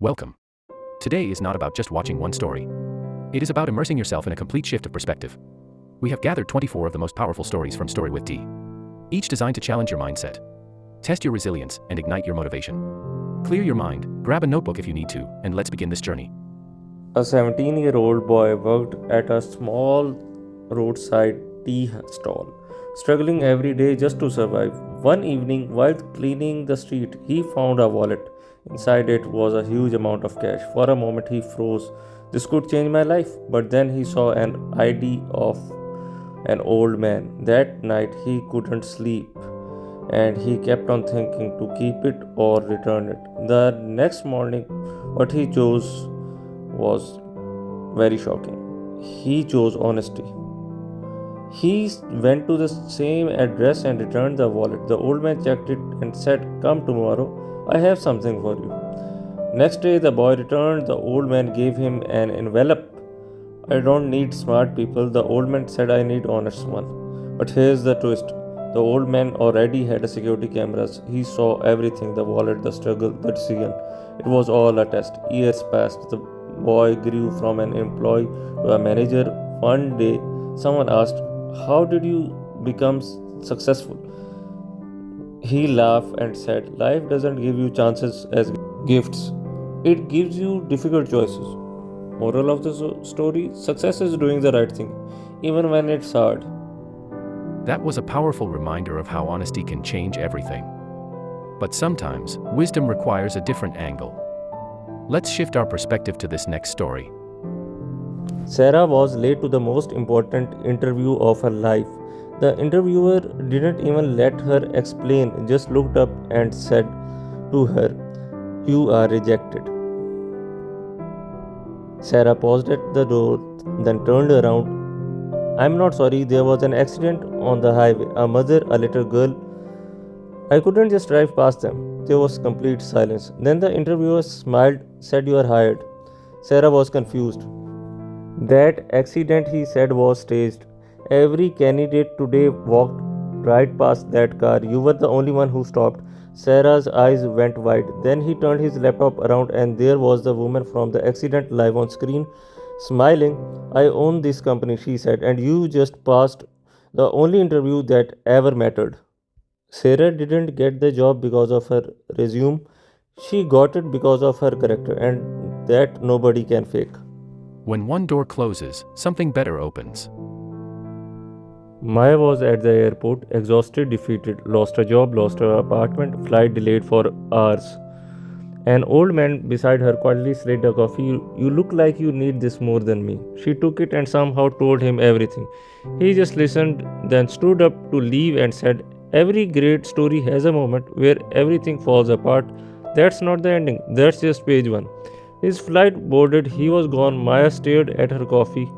Welcome. Today is not about just watching one story. It is about immersing yourself in a complete shift of perspective. We have gathered 24 of the most powerful stories from StoryWithT, each designed to challenge your mindset, test your resilience, and ignite your motivation. Clear your mind, grab a notebook if you need to, and let's begin this journey. A 17-year-old boy worked at a small roadside tea stall, struggling every day just to survive. One evening, while cleaning the street, he found a wallet. Inside it was a huge amount of cash. For a moment, he froze. This could change my life. But then he saw an ID of an old man. That night, he couldn't sleep and he kept on thinking to keep it or return it. The next morning, what he chose was very shocking. He chose honesty. He went to the same address and returned the wallet. The old man checked it and said, "Come tomorrow, I have something for you." Next day, the boy returned. The old man gave him an envelope. "I don't need smart people," the old man said, "I need honest one." But here's the twist. The old man already had a security cameras. He saw everything, the wallet, the struggle, the decision. It was all a test. Years passed. The boy grew from an employee to a manager. One day, someone asked, "How did you become successful?" He laughed and said, "Life doesn't give you chances as gifts, it gives you difficult choices." Moral of the story: success is doing the right thing, even when it's hard. That was a powerful reminder of how honesty can change everything. But sometimes, wisdom requires a different angle. Let's shift our perspective to this next story. Sarah was late to the most important interview of her life. The interviewer didn't even let her explain, just looked up and said to her, "You are rejected." Sarah paused at the door, then turned around. "I'm not sorry, there was an accident on the highway. A mother, a little girl. I couldn't just drive past them." There was complete silence. Then the interviewer smiled, said, "You are hired." Sarah was confused. That accident, he said, was staged. Every candidate today walked right past that car. You were the only one who stopped. Sarah's eyes went wide. Then he turned his laptop around, and there was the woman from the accident live on screen, smiling. "I own this company," she said, "and you just passed the only interview that ever mattered." Sarah didn't get the job because of her resume. She got it because of her character, and that nobody can fake. When one door closes, something better opens. Maya was at the airport, exhausted, defeated, lost a job, lost her apartment, flight delayed for hours. An old man beside her quietly slid a coffee. You look like you need this more than me." She took it and somehow told him everything. He just listened, then stood up to leave and said, "Every great story has a moment where everything falls apart. That's not the ending, that's just page one." His flight boarded, he was gone. Maya stared at her coffee.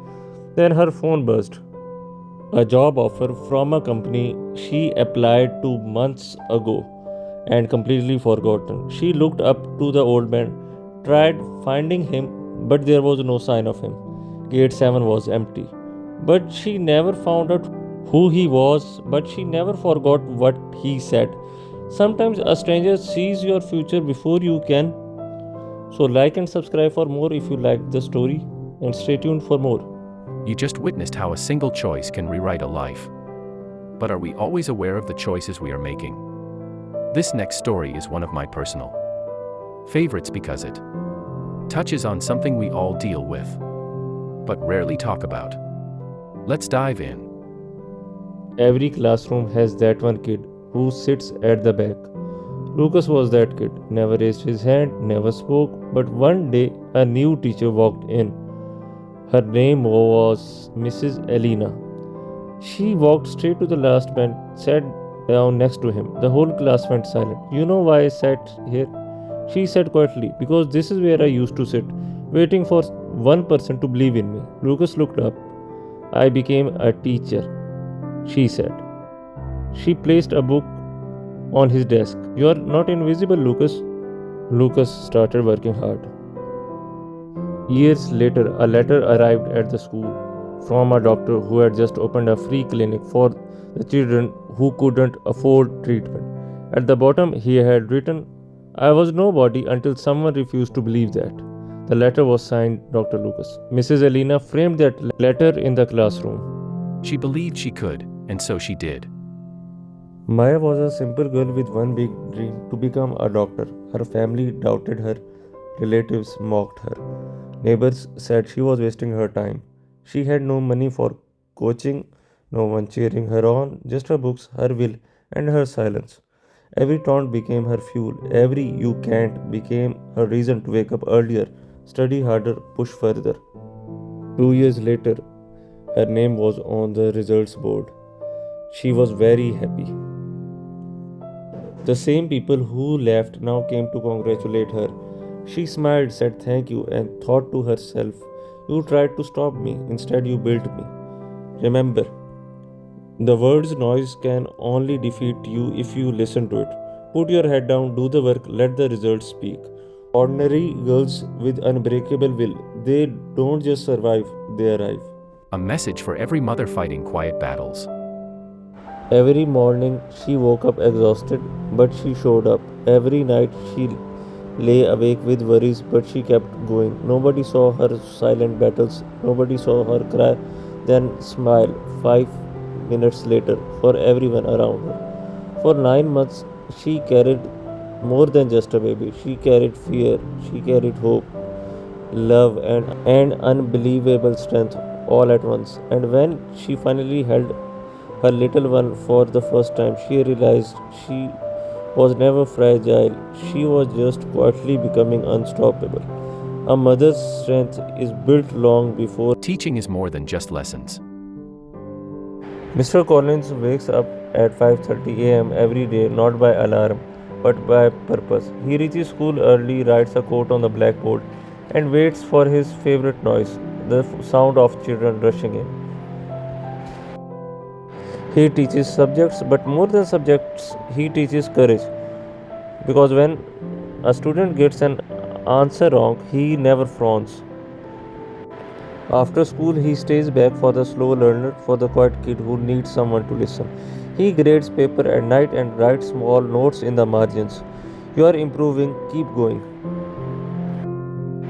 Then her phone buzzed. A job offer from a company she applied to months ago and completely forgotten. She looked up to the old man, tried finding him, but there was no sign of him. Gate 7 was empty. But she never found out who he was, but she never forgot what he said. Sometimes a stranger sees your future before you can. So like and subscribe for more if you liked the story, and stay tuned for more. You just witnessed how a single choice can rewrite a life. But are we always aware of the choices we are making? This next story is one of my personal favorites because it touches on something we all deal with, but rarely talk about. Let's dive in. Every classroom has that one kid who sits at the back. Lucas was that kid, never raised his hand, never spoke, but one day a new teacher walked in. Her name was Mrs. Elena. She walked straight to the last bench, sat down next to him. The whole class went silent. "You know why I sat here?" she said quietly. "Because this is where I used to sit, waiting for one person to believe in me." Lucas looked up. "I became a teacher," she said. She placed a book on his desk. "You are not invisible, Lucas." Lucas started working hard. Years later, a letter arrived at the school from a doctor who had just opened a free clinic for the children who couldn't afford treatment. At the bottom, he had written, I was nobody until someone refused to believe that. The letter was signed Dr. Lucas. Mrs. Elena framed that letter in the classroom. She believed she could, and so she did. Maya was a simple girl with one big dream to become a doctor. Her family doubted her, relatives mocked her, neighbors said she was wasting her time. She had no money for coaching, no one cheering her on, just her books, her will, and her silence. Every taunt became her fuel, every you can't became her reason to wake up earlier, study harder, push further. 2 years later, her name was on the results board. She was very happy. The same people who left now came to congratulate her. She smiled, said thank you, and thought to herself, you tried to stop me, instead, you built me. Remember, the word's noise can only defeat you if you listen to it. Put your head down, do the work, let the results speak. Ordinary girls with unbreakable will, they don't just survive, they arrive. A message for every mother fighting quiet battles. Every morning she woke up exhausted, but she showed up. Every night she lay awake with worries, but she kept going. Nobody saw her silent battles, nobody saw her cry, then smile 5 minutes later for everyone around her. For 9 months, she carried more than just a baby. She carried fear, she carried hope, love, and unbelievable strength all at once. And when she finally held her little one for the first time, she realized she was never fragile, she was just quietly becoming unstoppable. A mother's strength is built long before. Teaching is more than just lessons. Mr. Collins wakes up at 5:30 a.m. every day, not by alarm, but by purpose. He reaches school early, writes a quote on the blackboard, and waits for his favorite noise, the sound of children rushing in. He teaches subjects, but more than subjects, he teaches courage. Because when a student gets an answer wrong, he never frowns. After school, he stays back for the slow learner, for the quiet kid who needs someone to listen. He grades paper at night and writes small notes in the margins. You are improving, keep going.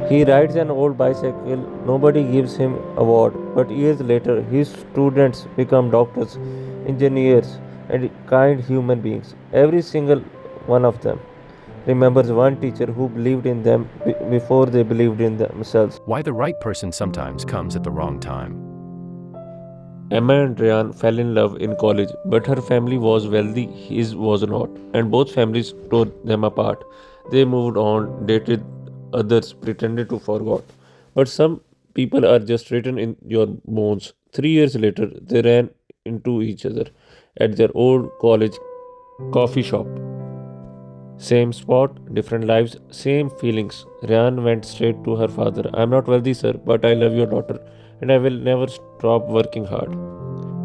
He rides an old bicycle, nobody gives him award, but years later his students become doctors, engineers, and kind human beings. Every single one of them remembers one teacher who believed in them before they believed in themselves. Why the right person sometimes comes at the wrong time. Emma and Ryan fell in love in college, but her family was wealthy, his was not, and both families tore them apart. They moved on, dated others, pretended to forget. But some people are just written in your bones. 3 years later, they ran into each other at their old college coffee shop. Same spot, different lives, same feelings. Ryan went straight to her father. I'm not wealthy, sir, but I love your daughter, and I will never stop working hard.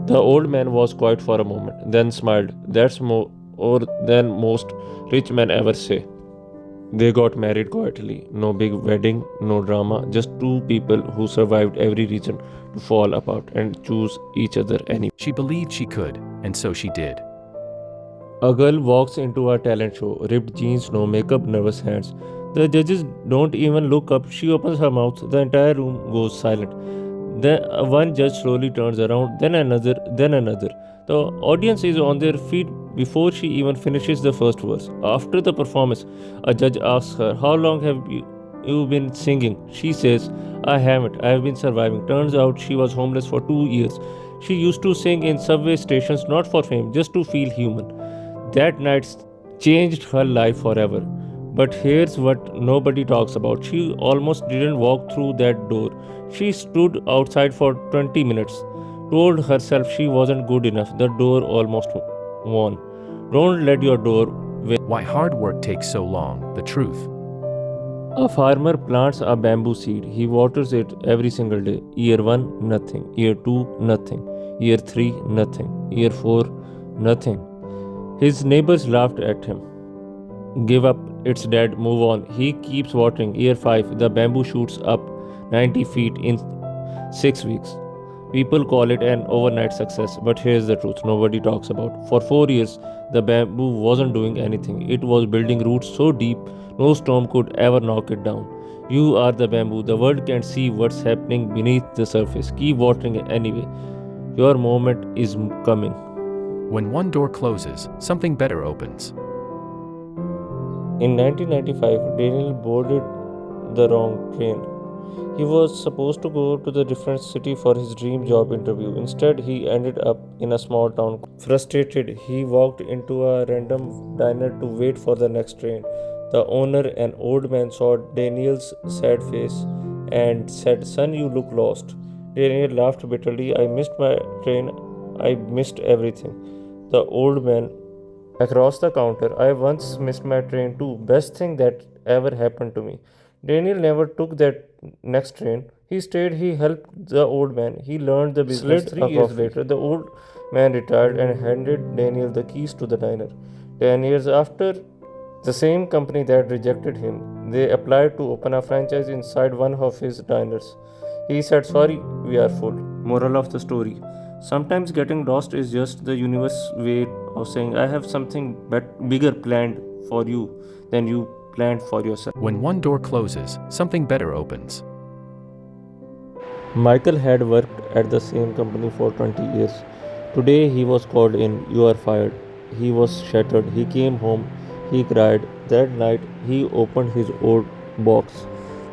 The old man was quiet for a moment, then smiled. That's more than most rich men ever say. They got married quietly. No big wedding, no drama, just two people who survived every reason to fall apart and choose each other anyway. She believed she could, and so she did. A girl walks into a talent show, ripped jeans, no makeup, nervous hands. The judges don't even look up. She opens her mouth, the entire room goes silent. Then one judge slowly turns around, then another, then another. The audience is on their feet before she even finishes the first verse. After the performance, a judge asks her, how long have you been singing? She says, I haven't. I have been surviving. Turns out she was homeless for 2 years. She used to sing in subway stations not for fame, just to feel human. That night changed her life forever. But here's what nobody talks about. She almost didn't walk through that door. She stood outside for 20 minutes, told herself she wasn't good enough. The door almost won. Don't let your door win. Why hard work takes so long, the truth. A farmer plants a bamboo seed. He waters it every single day. Year 1, nothing. Year 2, nothing. Year 3, nothing. Year 4, nothing. His neighbors laughed at him. Give up, it's dead, move on. He keeps watering. Year 5, the bamboo shoots up 90 feet in 6 weeks. People call it an overnight success, but here's the truth nobody talks about. For 4 years, the bamboo wasn't doing anything. It was building roots so deep no storm could ever knock it down. You are the bamboo. The world can't see what's happening beneath the surface. Keep watering it anyway. Your moment is coming. When one door closes, something better opens. In 1995, Daniel boarded the wrong train. He was supposed to go to the different city for his dream job interview. Instead, he ended up in a small town. Frustrated, he walked into a random diner to wait for the next train. The owner, an old man, saw Daniel's sad face and said, "Son, you look lost." Daniel laughed bitterly. "I missed my train. I missed everything." The old man across the counter, "I once missed my train too. Best thing that ever happened to me." Daniel never took that next train. He stayed, he helped the old man. He learned the business. 3 years later, the old man retired and handed Daniel the keys to the diner. 10 years after, the same company that rejected him, they applied to open a franchise inside one of his diners. He said, "Sorry, we are full." Moral of the story: sometimes getting lost is just the universe's way of saying, "I have something bigger planned for you than you planned for yourself." When one door closes, something better opens. Michael had worked at the same company for 20 years. Today he was called in. "You are fired." He was shattered. He came home. He cried. That night he opened his old box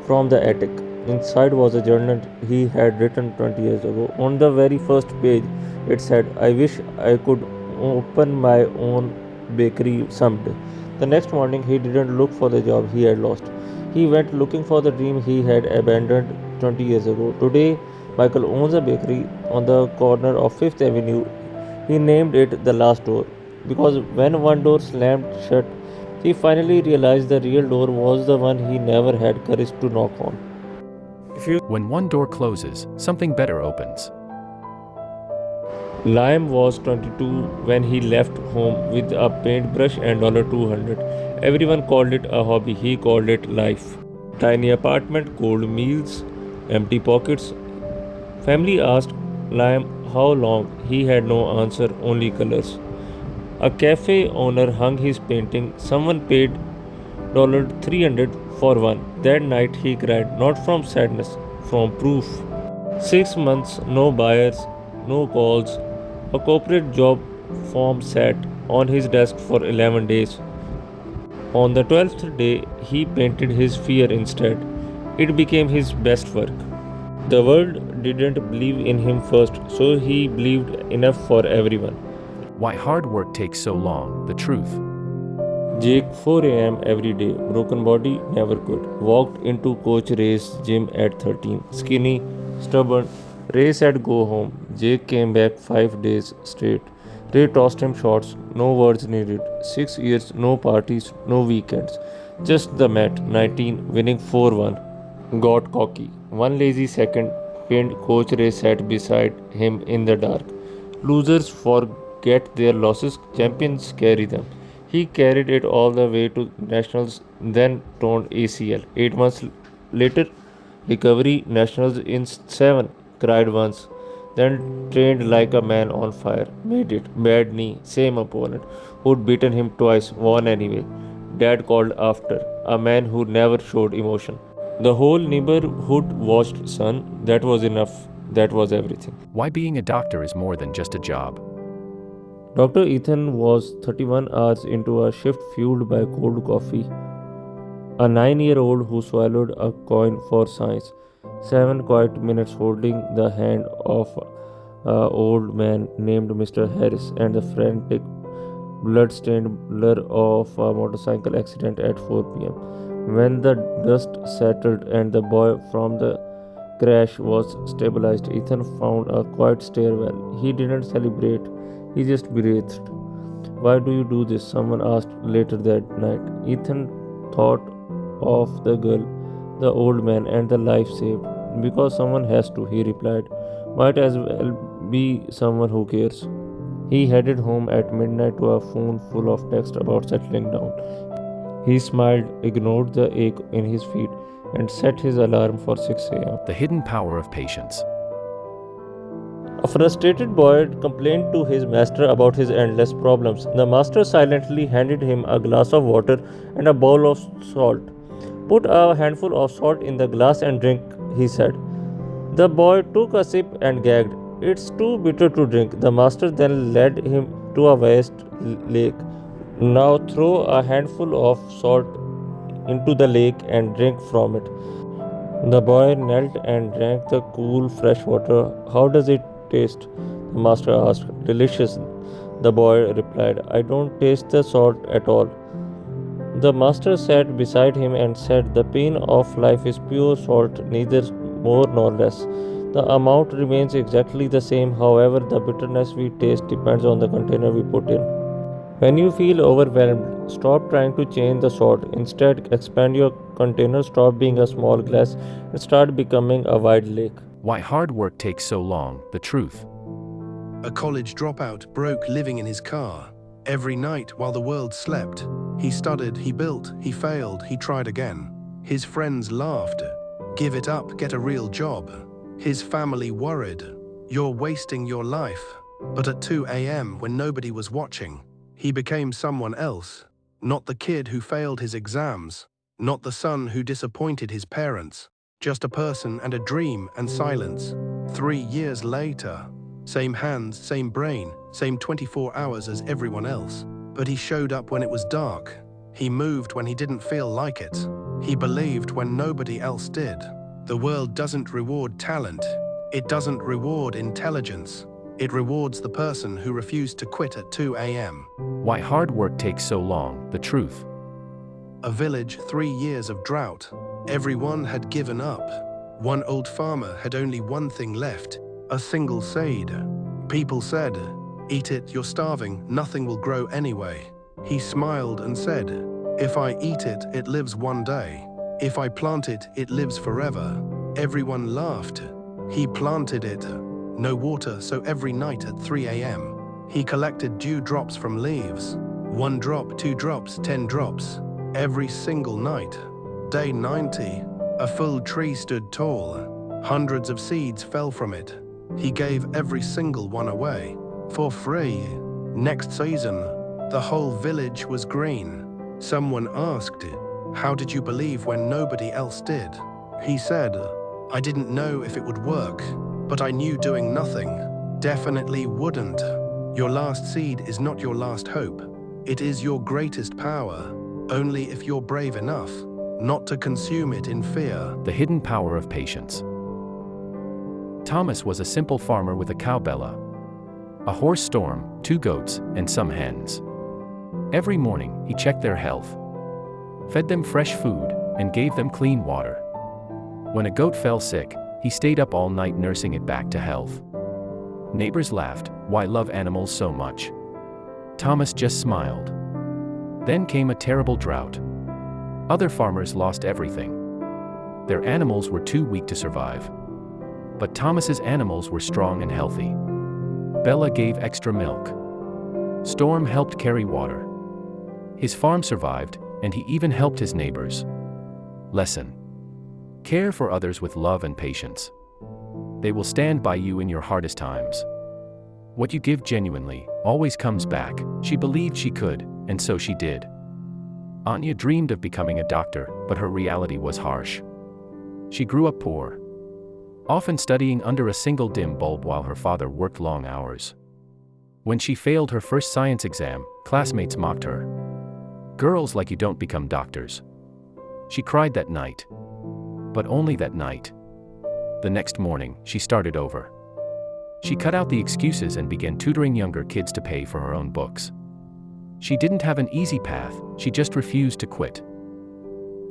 from the attic. Inside was a journal he had written 20 years ago. On the very first page, it said, "I wish I could open my own bakery someday." The next morning, he didn't look for the job he had lost. He went looking for the dream he had abandoned 20 years ago. Today, Michael owns a bakery on the corner of 5th Avenue. He named it The Last Door because when one door slammed shut, he finally realized the real door was the one he never had courage to knock on. When one door closes, something better opens. Liam was 22 when he left home with a paintbrush and $200. Everyone called it a hobby, he called it life. Tiny apartment, cold meals, empty pockets. Family asked Liam how long. He had no answer, only colors. A cafe owner hung his painting. Someone paid $300 for one. That night he cried, not from sadness, from proof. 6 months, no buyers, no calls. A corporate job form sat on his desk for 11 days. On the 12th day, he painted his fear instead. It became his best work. The world didn't believe in him first, so he believed enough for everyone. Why hard work takes so long, the truth. Jake, 4 a.m. every day, broken body, never could. Walked into Coach Ray's gym at 13. Skinny, stubborn. Ray said, "Go home." Jake came back 5 days straight. Ray tossed him shots, no words needed. 6 years, no parties, no weekends. Just the mat, 19, winning 4-1. Got cocky. One lazy second, pinned. Coach Ray sat beside him in the dark. Losers forget their losses, champions carry them. He carried it all the way to nationals, then torn ACL. 8 months later, recovery, nationals in 7, cried once, then trained like a man on fire. Made it. Bad knee, same opponent who'd beaten him twice, won anyway. Dad called after, a man who never showed emotion. The whole neighborhood watched. "Son, that was enough. That was everything." Why being a doctor is more than just a job. Dr. Ethan was 31 hours into a shift fueled by cold coffee. A 9-year-old who swallowed a coin for science. 7 quiet minutes holding the hand of an old man named Mr. Harris and the frantic, blood-stained blur of a motorcycle accident at 4 p.m. When the dust settled and the boy from the crash was stabilized, Ethan found a quiet stairwell. He didn't celebrate, he just breathed. "Why do you do this?" someone asked later that night. Ethan thought of the girl, the old man, and the life saved. "Because someone has to," he replied. "Might as well be someone who cares." He headed home at midnight to a phone full of text about settling down. He smiled, ignored the ache in his feet, and set his alarm for 6 a.m. The hidden power of patience. A frustrated boy complained to his master about his endless problems. The master silently handed him a glass of water and a bowl of salt. Put a handful of salt in the glass and drink, he said. The boy took a sip and gagged. It's too bitter to drink. The master then led him to a vast lake. Now throw a handful of salt into the lake and drink from it. The boy knelt and drank the cool, fresh water. How does it taste? The master asked. Delicious, the boy replied. I don't taste the salt at all. The master sat beside him and said, the pain of life is pure salt, neither more nor less. The amount remains exactly the same, however, the bitterness we taste depends on the container we put in. When you feel overwhelmed, stop trying to change the salt. Instead, expand your container, stop being a small glass, and start becoming a wide lake. Why hard work takes so long, the truth. A college dropout broke living in his car. Every night while the world slept, he studied, he built, he failed, he tried again. His friends laughed. Give it up, get a real job. His family worried. You're wasting your life. But at 2 a.m. when nobody was watching, he became someone else. Not the kid who failed his exams. Not the son who disappointed his parents. Just a person and a dream and silence. 3 years later, same hands, same brain, same 24 hours as everyone else. But he showed up when it was dark. He moved when he didn't feel like it. He believed when nobody else did. The world doesn't reward talent. It doesn't reward intelligence. It rewards the person who refused to quit at 2 a.m. Why hard work takes so long, the truth. A village, 3 years of drought. Everyone had given up. One old farmer had only one thing left, a single seed. People said, eat it, you're starving, nothing will grow anyway. He smiled and said, if I eat it, it lives one day. If I plant it, it lives forever. Everyone laughed. He planted it. No water, so every night at 3 a.m. he collected dew drops from leaves. 1 drop, 2 drops, 10 drops. Every single night. Day 90, a full tree stood tall. Hundreds of seeds fell from it. He gave every single one away, for free. Next season, the whole village was green. Someone asked, how did you believe when nobody else did? He said, I didn't know if it would work, but I knew doing nothing definitely wouldn't. Your last seed is not your last hope. It is your greatest power, only if you're brave enough not to consume it in fear. The hidden power of patience. Thomas was a simple farmer with a cow Bella, a horse Storm, 2 goats, and some hens. Every morning, he checked their health, fed them fresh food, and gave them clean water. When a goat fell sick, he stayed up all night nursing it back to health. Neighbors laughed, why love animals so much? Thomas just smiled. Then came a terrible drought. Other farmers lost everything. Their animals were too weak to survive. But Thomas's animals were strong and healthy. Bella gave extra milk. Storm helped carry water. His farm survived, and he even helped his neighbors. Lesson: care for others with love and patience. They will stand by you in your hardest times. What you give genuinely always comes back. She believed she could, and so she did. Anya dreamed of becoming a doctor, but her reality was harsh. She grew up poor, often studying under a single dim bulb while her father worked long hours. When she failed her first science exam, classmates mocked her. Girls like you don't become doctors. She cried that night. But only that night. The next morning, she started over. She cut out the excuses and began tutoring younger kids to pay for her own books. She didn't have an easy path, she just refused to quit.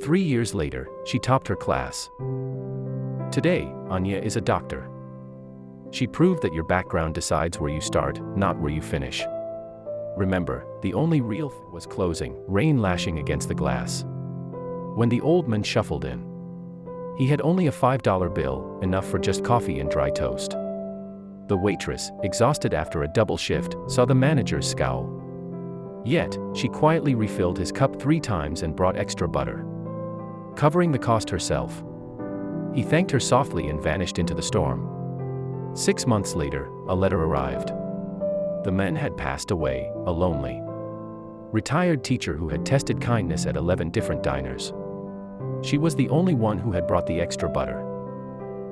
3 years later, she topped her class. Today, Anya is a doctor. She proved that your background decides where you start, not where you finish. Remember, the only real thing was closing, rain lashing against the glass. When the old man shuffled in, he had only a $5 bill, enough for just coffee and dry toast. The waitress, exhausted after a double shift, saw the manager's scowl. Yet, she quietly refilled his cup 3 times and brought extra butter, covering the cost herself. He thanked her softly and vanished into the storm. 6 months later, a letter arrived. The man had passed away, a lonely, retired teacher who had tested kindness at 11 different diners. She was the only one who had brought the extra butter.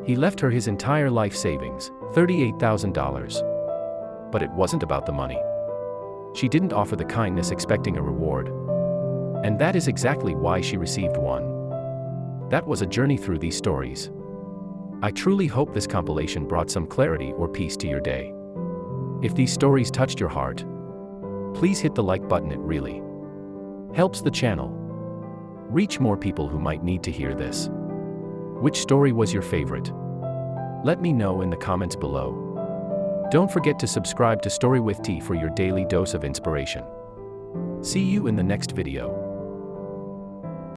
He left her his entire life savings, $38,000. But it wasn't about the money. She didn't offer the kindness expecting a reward. And that is exactly why she received one. That was a journey through these stories. I truly hope this compilation brought some clarity or peace to your day. If these stories touched your heart, please hit the like button. It really helps the channel reach more people who might need to hear this. Which story was your favorite? Let me know in the comments below. Don't forget to subscribe to StoryWithT for your daily dose of inspiration. See you in the next video.